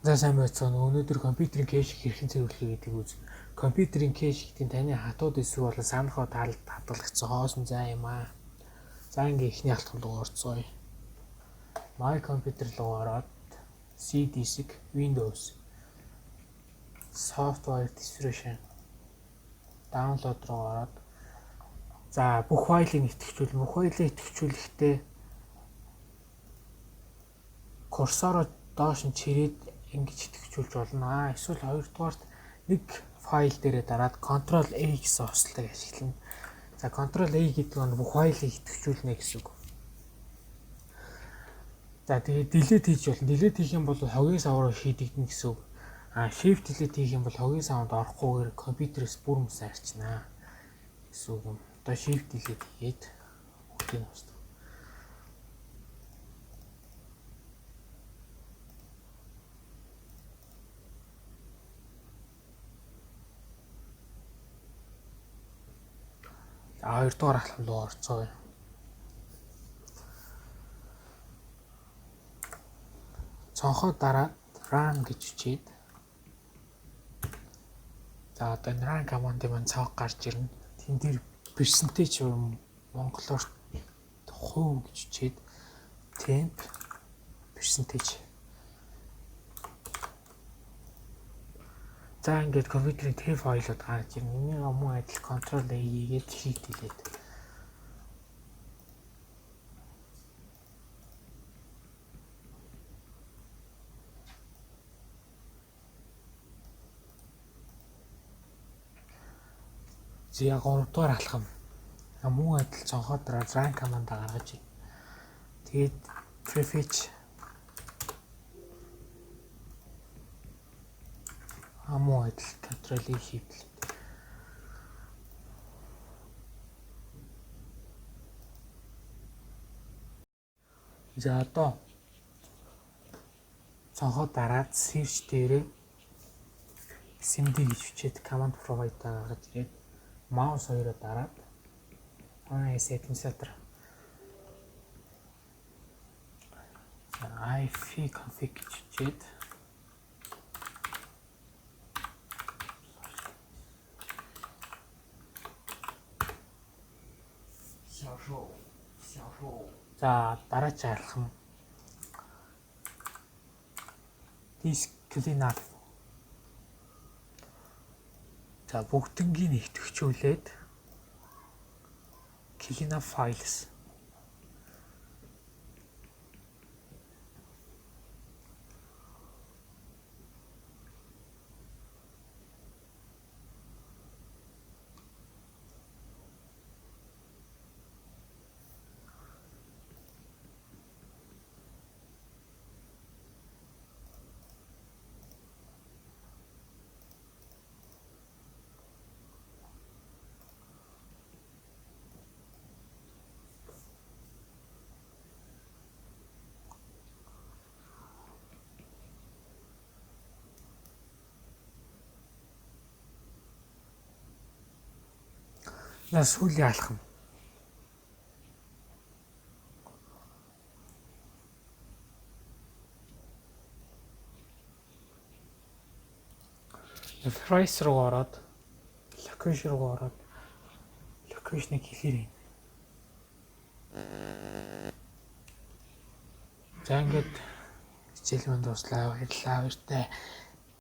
За сайн байцгаана. Өнөөдөр компьютерийн кэш хэрхэн цэвэрлэе гэдэг үз. Компьютерийн кэш гэдэг нь таны хатууд эсвэл болон санахоо таалд хадгалагдсан хоосон зай юм аа. За ингээ ихний алтхан руу орцгоё. My computer руу ороод C disk Windows software distribution download руу ороод за бүх файлыг идэвхжүүлэхдээ курсороо доош нь чирээд ингэж идэвхжүүлж болно. Эсвэл хоёрдугаарт нэг файл дээрээ дараад Ctrl A гэсэн хослолтыг ашиглана. За Ctrl A гэдэг нь бүх файлыг идэвхжүүлнэ гэсэн үг. За тэгээд delete хийж болно. Delete хийх юм бол хогийн сав руу шийдэгдэнэ гэсэн үг. Shift delete хийх юм бол хогийн савд орохгүйгээр компьютерээс бүр мөс арчнаа гэсэн үг юм. Одоо shift delete хийгээд бүгдийг нь устгав. Хоёрдугаар алхам руу орцгоё. Цонхоо дараа run гэж үчээд за одоо энэ run командын маань цонх гарч ирнэ. Тэн дээр percentage монголоор хувь гэж үчээд temp percentage. За ингээд компьютерийн temp файлууд гарч ирнэ. Энийг мөн адил Ctrl A хийгээд shift хийлээд. За 3 дугаар алхам. Мөн адил цонхоо дараа run командаа гаргаж ий. Тэгээд prefetch мөн адил Ctrl A хийвэл. За одоо цонхоо дараад search дээрээ SMD гэж бичээд command prompt гаргаж ирээд mouse хоёроо дараад administrator ifconfig гэж бичээд за дараагийн алхам disk cleanup. За бүгднийг идэвхжүүлээд cleanup files. За сүүлийн алхам. Price руу ороод location руу ороод location-ыг хэлээрэй. За ингээд хичээл манд дуслаа. Баярлалаа.